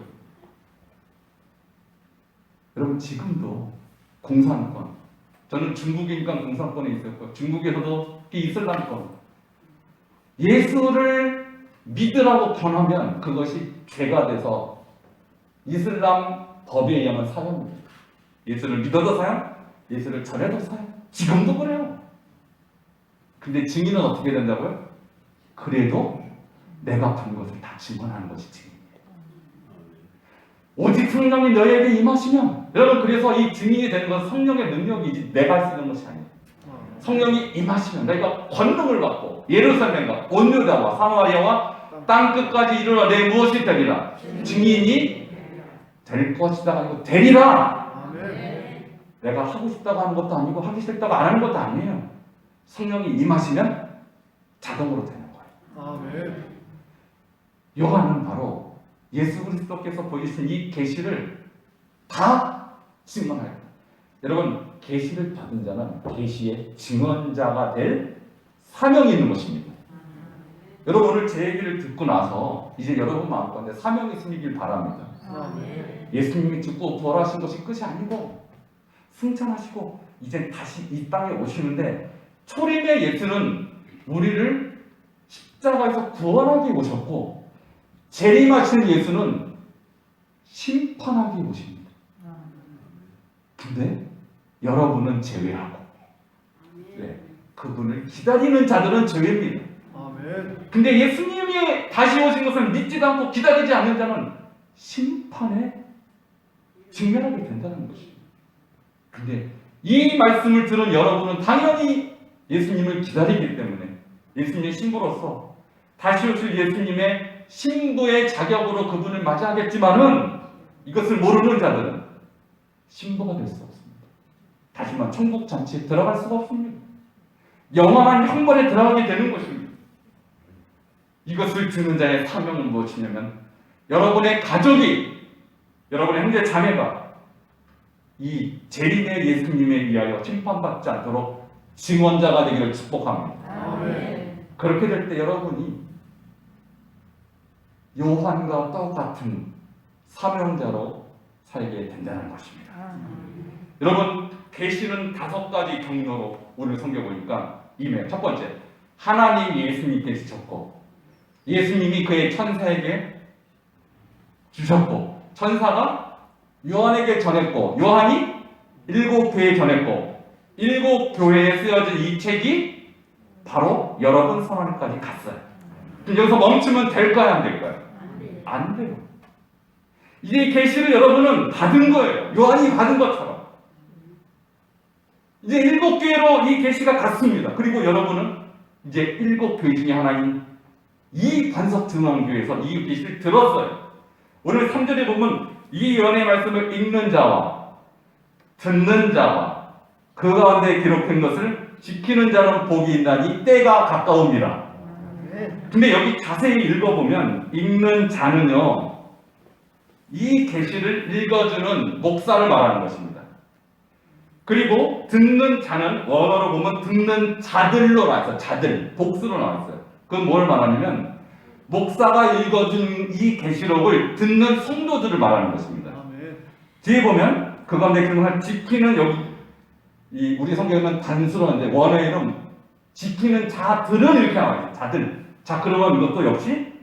여러분 지금도 공산권, 저는 중국이니까 공산권에 있었고 중국에서도 이슬람권, 예수를 믿으라고 권하면 그것이 죄가 돼서 이슬람 법에 의하면 사형입니다. 예수를 믿어도 사형, 예수를 전해도 사형. 지금도 그래요. 근데 증인은 어떻게 된다고요? 그래도 내가 본 것을 다 증언하는 것이 증인이에요. 오직 성령이 너희에게 임하시면, 여러분 그래서 이 증인이 되는 것은 성령의 능력이지 내가 할 수 있는 것이 아니에요. 성령이 임하시면 너희가 권능을 받고 예루살렘과 온 유다와 사마리아와 땅 끝까지 이르러 내 무엇이 되리라? 증인이 될 것이다 아니고 되리라. 아멘. 내가 하고 싶다고 하는 것도 아니고 하기 싫다고 안 하는 것도 아니에요. 성령이 임하시면 자동으로 되는 거예요. 아멘. 요한은 바로 예수 그리스도께서 보여주신 이 계시를 다 증언하였다. 여러분 계시를 받은 자는 계시의 증언자가 될 사명이 있는 것입니다. 여러분 오늘 제 얘기를 듣고 나서 이제 여러분 마음가운데 사명이 생기길 바랍니다. 예수님이 죽고 부활하신 것이 끝이 아니고 승천하시고 이제 다시 이 땅에 오시는데 초림의 예수는 우리를 십자가에서 구원하기 오셨고 재림하시는 예수는 심판하기 오십니다. 근데 여러분은 제외하고 그분을 기다리는 자들은 제외입니다. 아멘. 근데 예수님이 다시 오신 것을 믿지도 않고 기다리지 않는 자는 심판에 직면하게 된다는 것입니다. 근데 이 말씀을 들은 여러분은 당연히 예수님을 기다리기 때문에 예수님의 신부로서 다시 오실 예수님의 신부의 자격으로 그분을 맞이하겠지만은 이것을 모르는 자들은 신부가 될 수 없습니다. 다시만 천국 잔치에 들어갈 수가 없습니다. 영원한 형벌에 들어가게 되는 것입니다. 이것을 듣는 자의 사명은 무엇이냐면 여러분의 가족이, 여러분의 형제 자매가 이 재림의 예수님에 의하여 심판받지 않도록 증언자가 되기를 축복합니다. 아멘. 그렇게 될 때 여러분이 요한과 똑같은 사명자로 살게 된다는 것입니다. 여러분, 계시는 5가지 경로로 오늘 성경 보니까 임해요. 첫 번째, 하나님 예수님께 주셨고, 예수님이 그의 천사에게 주셨고, 천사가 요한에게 전했고, 요한이 7교회에 전했고, 7교회에 쓰여진 이 책이 바로 여러분 손안까지 갔어요. 그럼 여기서 멈추면 될까요, 안 될까요? 안 돼요. 이제 계시를 여러분은 받은 거예요. 요한이 받은 것처럼. 이제 7교회로 이 계시가 갔습니다. 그리고 여러분은 이제 7교회 중에 하나인 이 반석중앙교회에서 이 계시를 들었어요. 오늘 3절에 보면 이 연의 말씀을 읽는 자와 듣는 자와 그 가운데 기록된 것을 지키는 자는 복이 있나니 때가 가까웁니다. 근데 여기 자세히 읽어보면 읽는 자는요, 이 계시를 읽어주는 목사를 말하는 것입니다. 그리고 듣는 자는 원어로 보면 듣는 자들로 나왔어요. 자들, 복수로 나왔어요. 그건 뭘 말하냐면 목사가 읽어준 이 계시록을 듣는 성도들을 말하는 것입니다. 뒤에 보면 그 가운데 그걸 지키는, 여기 이 우리 성경에는 단수로는데 원어에는 지키는 자들은 이렇게 나와요. 자들. 자, 그러면 이것도 역시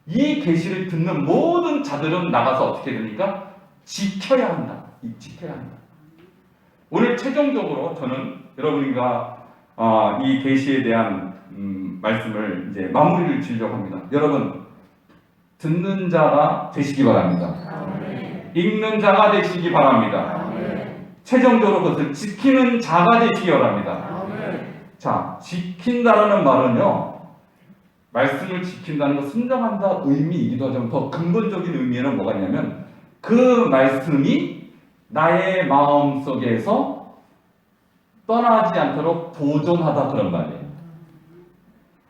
이 계시를 듣는 모든 자들은 나가서 어떻게 됩니까? 지켜야 한다. 지켜야 한다. 오늘 최종적으로 저는 여러분과 이 계시에 대한 말씀을 이제 마무리를 지으려고 합니다. 여러분, 듣는 자가 되시기 바랍니다. 아멘. 읽는 자가 되시기 바랍니다. 아멘. 최종적으로 그것을 지키는 자가 되시기 바랍니다. 아멘. 자, 지킨다라는 말은요, 말씀을 지킨다는 것, 순종한다 의미이기도 하지만 더 근본적인 의미에는 뭐가 있냐면 그 말씀이 나의 마음 속에서 떠나지 않도록 보존하다, 그런 말이에요.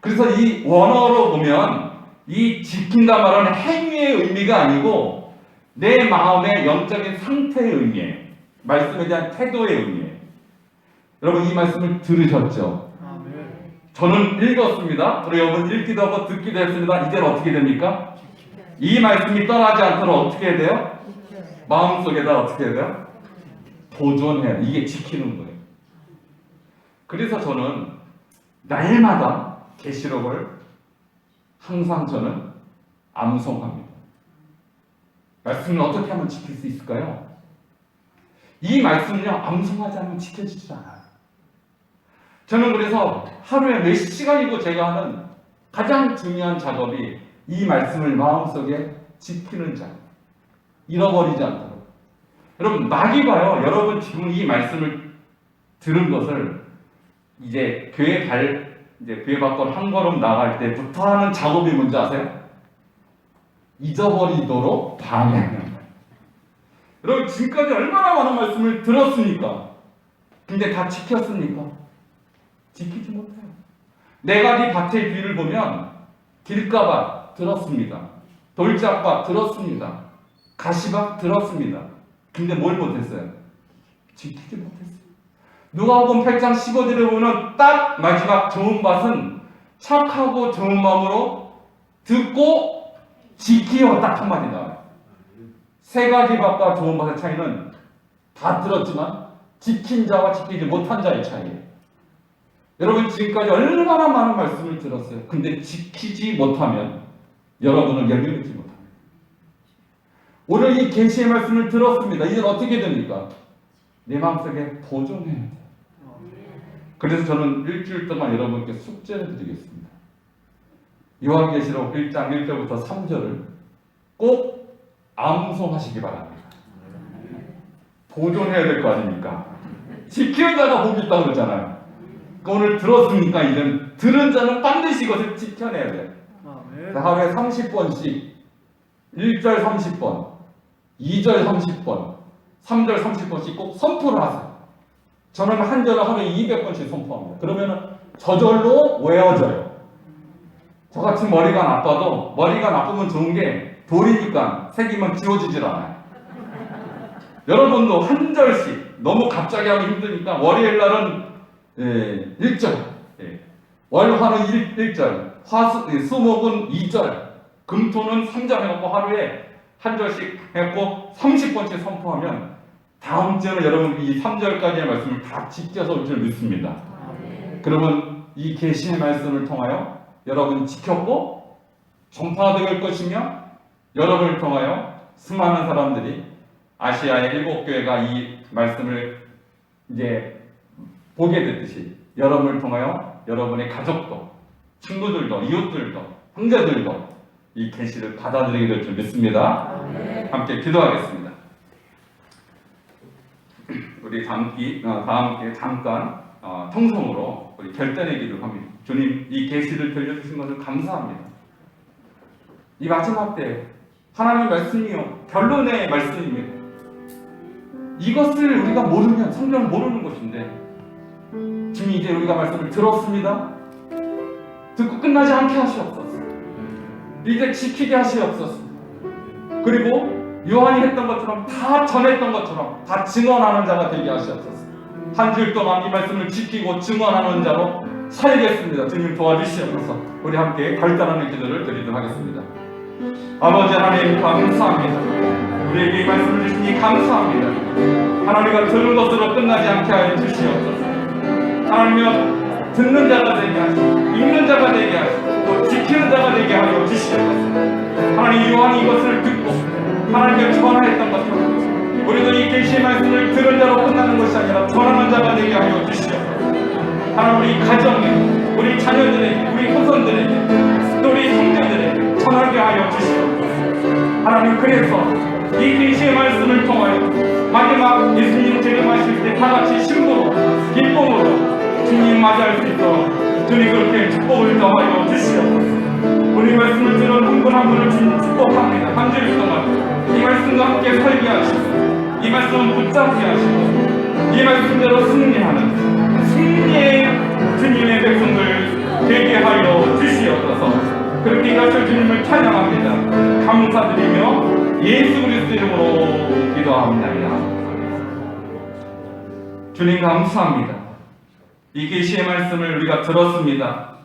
그래서 이 원어로 보면 이 지킨다 말은 행위의 의미가 아니고 내 마음의 영적인 상태의 의미예요. 말씀에 대한 태도의 의미예요. 여러분, 이 말씀을 들으셨죠? 저는 읽었습니다. 그리고 여러분 읽기도 하고 듣기도 했습니다. 이제는 어떻게 됩니까? 이 말씀이 떠나지 않도록 어떻게 해야 돼요? 마음속에다 어떻게 해야 돼요? 보존해야 돼요. 이게 지키는 거예요. 그래서 저는 날마다 계시록을 항상 저는 암송합니다. 말씀을 어떻게 하면 지킬 수 있을까요? 이 말씀은요, 암송하지 않으면 지켜지지 않아요. 저는 그래서 하루에 몇 시간이고 제가 하는 가장 중요한 작업이 이 말씀을 마음속에 지키는 작업. 잃어버리지 않도록. 여러분, 막이 봐요. 여러분 지금 이 말씀을 들은 것을 이제 교회 밖으로 한 걸음 나갈 때부터 하는 작업이 뭔지 아세요? 잊어버리도록 방해하는 거예요. 여러분, 지금까지 얼마나 많은 말씀을 들었습니까? 근데 다 지켰습니까? 지키지 못해요. 4가지 밭의 비를 보면 길가밭 들었습니다. 돌짝밭 들었습니다. 가시밭 들었습니다. 근데 뭘 못했어요? 지키지 못했어요. 누가복음 8장 15절에 보면 딱 마지막 좋은 밭은 착하고 좋은 마음으로 듣고 지키어, 딱 한마디 나와요. 3가지 밭과 좋은 밭의 차이는 다 들었지만 지킨 자와 지키지 못한 자의 차이예요. 여러분, 지금까지 얼마나 많은 말씀을 들었어요. 근데 지키지 못하면 여러분은 열매맺지 못합니다. 오늘 이 계시의 말씀을 들었습니다. 이제 어떻게 됩니까? 내 마음속에 보존해야 돼요. 그래서 저는 일주일 동안 여러분께 숙제를 드리겠습니다. 요한계시록 1장 1절부터 3절을 꼭 암송하시기 바랍니다. 보존해야 될 거 아닙니까? 지키는 자가 복이 있다고 그러잖아요. 오늘 들었으니까 이제 들은 자는 반드시 이것을 지켜내야 돼요. 하루에 30번씩 1절 30번, 2절 30번, 3절 30번씩 꼭 선포를 하세요. 저는 한 절을 하루에 200번씩 선포합니다. 그러면 저절로 외워져요. 저같이 머리가 나빠도, 머리가 나쁘면 좋은 게 돌이니까 새기면 지워지질 않아요. 여러분도 한 절씩, 너무 갑자기 하면 힘드니까 월요일 날은 1절, 월화는 1절, 수목은 2절, 금토는 3절 해갖고 하루에 한 절씩 해갖고 30번째 선포하면 다음 주에는 여러분 이 3절까지의 말씀을 다 지켜서 올 줄 믿습니다. 그러면 이 계시의 말씀을 통하여 여러분 지켰고 전파될 것이며 여러분을 통하여 수많은 사람들이 아시아의 7교회가 이 말씀을 이제 보게 됐듯이 여러분을 통하여 여러분의 가족도, 친구들도, 이웃들도, 형제들도 이 계시를 받아들이게 될 줄 믿습니다. 함께 기도하겠습니다. 우리 다음 기회 잠깐 통성으로 우리 결단의 기도를 합니다. 주님, 이 계시를 들려주신 것을 감사합니다. 이 마지막 때 하나님의 말씀이요 결론의 말씀입니다. 이것을 우리가 모르면 성경을 모르는 것인데 주님 이제 우리가 말씀을 들었습니다. 듣고 끝나지 않게 하시옵소서. 이제 지키게 하시옵소서. 그리고 요한이 했던 것처럼 다 전했던 것처럼 다 증언하는 자가 되게 하시옵소서. 한 주일 동안 이 말씀을 지키고 증언하는 자로 살겠습니다. 주님 도와주시옵소서. 우리 함께 결단하는 기도를 드리도록 하겠습니다. 아버지 하나님 감사합니다. 우리에게 이 말씀을 주시니 감사합니다. 하나님과 들은 것으로 끝나지 않게 하여 주시옵소서. 하나님이여 듣는 자가 되게 하시고 읽는 자가 되게 하시고 또 지키는 자가 되게 하여 주시옵소서. 하나님 요한이 이것을 듣고 하나님께 전하였던 것처럼 우리도 이 계시의 말씀을 들은 자로 끝나는 것이 아니라 전하는 자가 되게 하여 주시옵소서. 하나님 우리 가정에 우리 자녀들에게 우리 후손들에게 또 우리 형제들에게 전하게 하여 주시옵소서. 하나님 그래서 이 계시의 말씀을 통하여 마지막 예수님 재림하실 때 다같이 신부로 기쁨으로 주님 맞이할 수 있도록 주님 그렇게 축복을 더하여 주시옵소서. 우리 말씀을 들은 한 분 한 분을 주님 축복합니다. 한 주일 동안 이 말씀과 함께 살게 하시고 이 말씀을 붙잡게 하시고 이 말씀대로 승리하는 승리의 주님의 백성들 되게 하여 주시옵소서. 그렇게 하실 주님을 찬양합니다. 감사드리며 예수 그리스도 이름으로 기도합니다. 주님 감사합니다. 이 계시의 말씀을 우리가 들었습니다.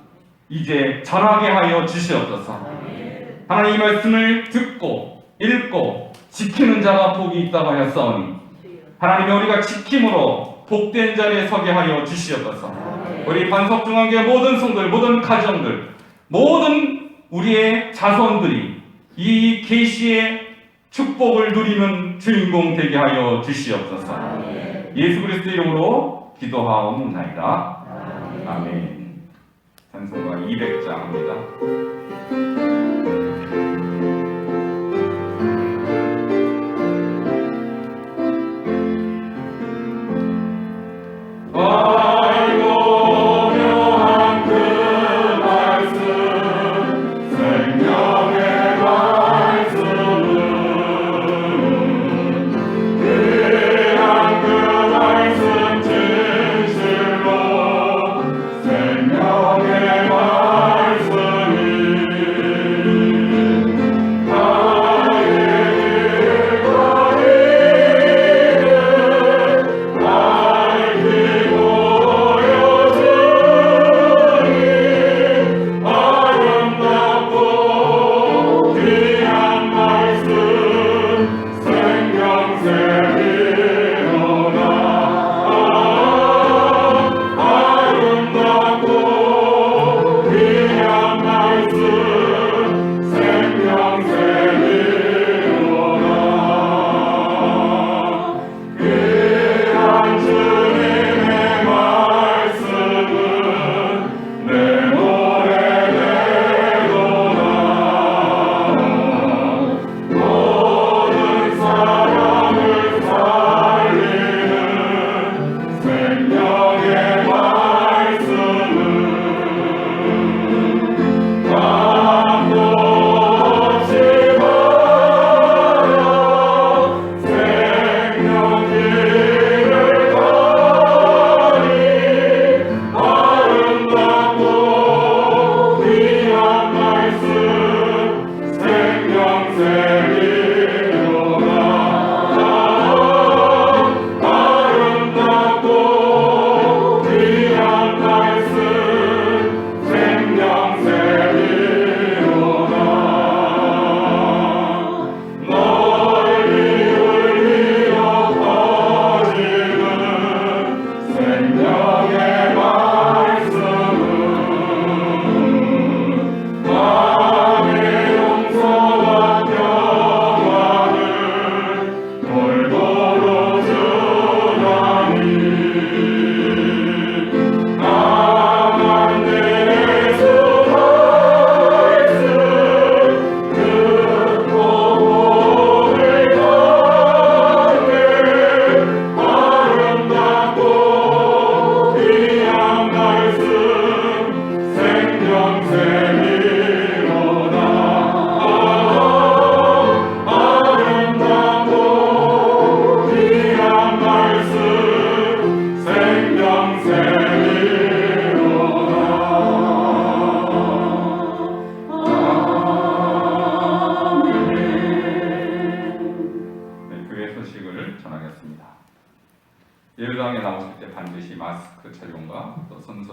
이제 전하게 하여 주시옵소서. 하나님 이 말씀을 듣고 읽고 지키는 자가 복이 있다고 하였사오니 하나님이 우리가 지킴으로 복된 자리에 서게 하여 주시옵소서. 우리 반석중앙교회 모든 성들, 모든 가정들, 모든 우리의 자손들이 이 계시의 축복을 누리는 주인공 되게 하여 주시옵소서. 예수 그리스도 이름으로 기도하옵나이다. 아멘. 찬송가 200장입니다.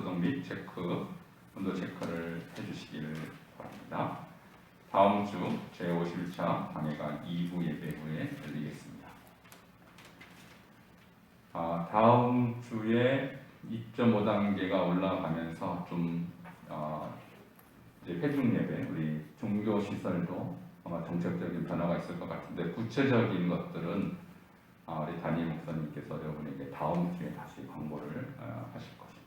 소속 및 온도 체크를 해주시기를 바랍니다. 다음 주 제51차 당회가 2부 예배 후에 열리겠습니다. 다음 주에 2.5단계가 올라가면서 좀 이제 회중 예배, 우리 종교 시설도 아마 정책적인 변화가 있을 것 같은데 구체적인 것들은 우리 담임 목사님께서 여러분에게 다음 주에 다시 광고를 하실 것입니다.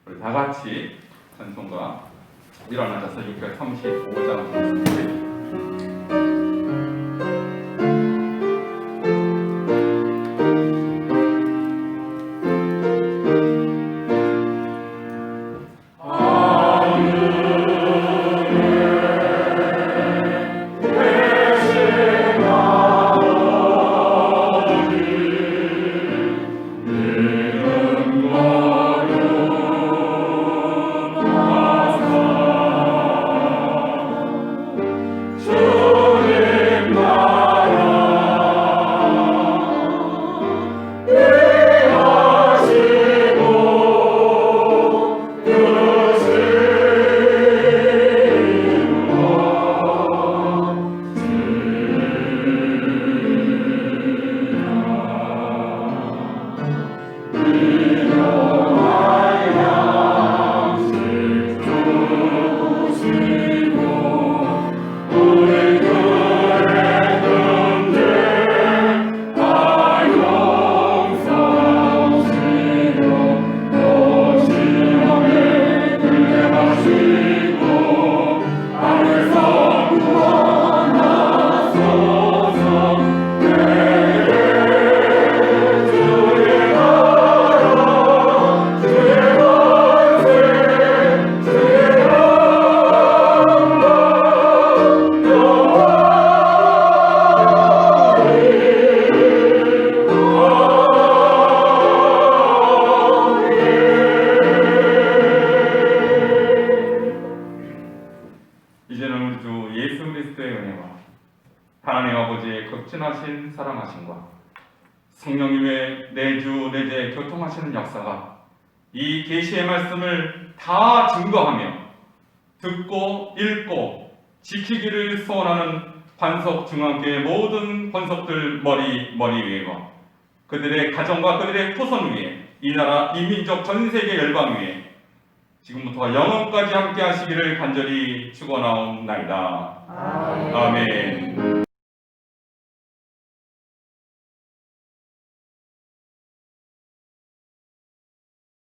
우리 다 같이 찬송가 일어나셔서 635장 이제는 우리 주 예수 그리스도의 은혜와 하나님 아버지의 극진하신 사랑하심과 성령님의 내주 내재 교통하시는 역사가 이 계시의 말씀을 다 증거하며 듣고 읽고 지키기를 소원하는 관석중앙교회 모든 권석들 머리 위에와 그들의 가정과 그들의 후손 위에 이 나라 이 민족 전 세계 열방 위에 지금부터 영원까지 함께 하시기를 간절히 축원하옵나이다. 아멘.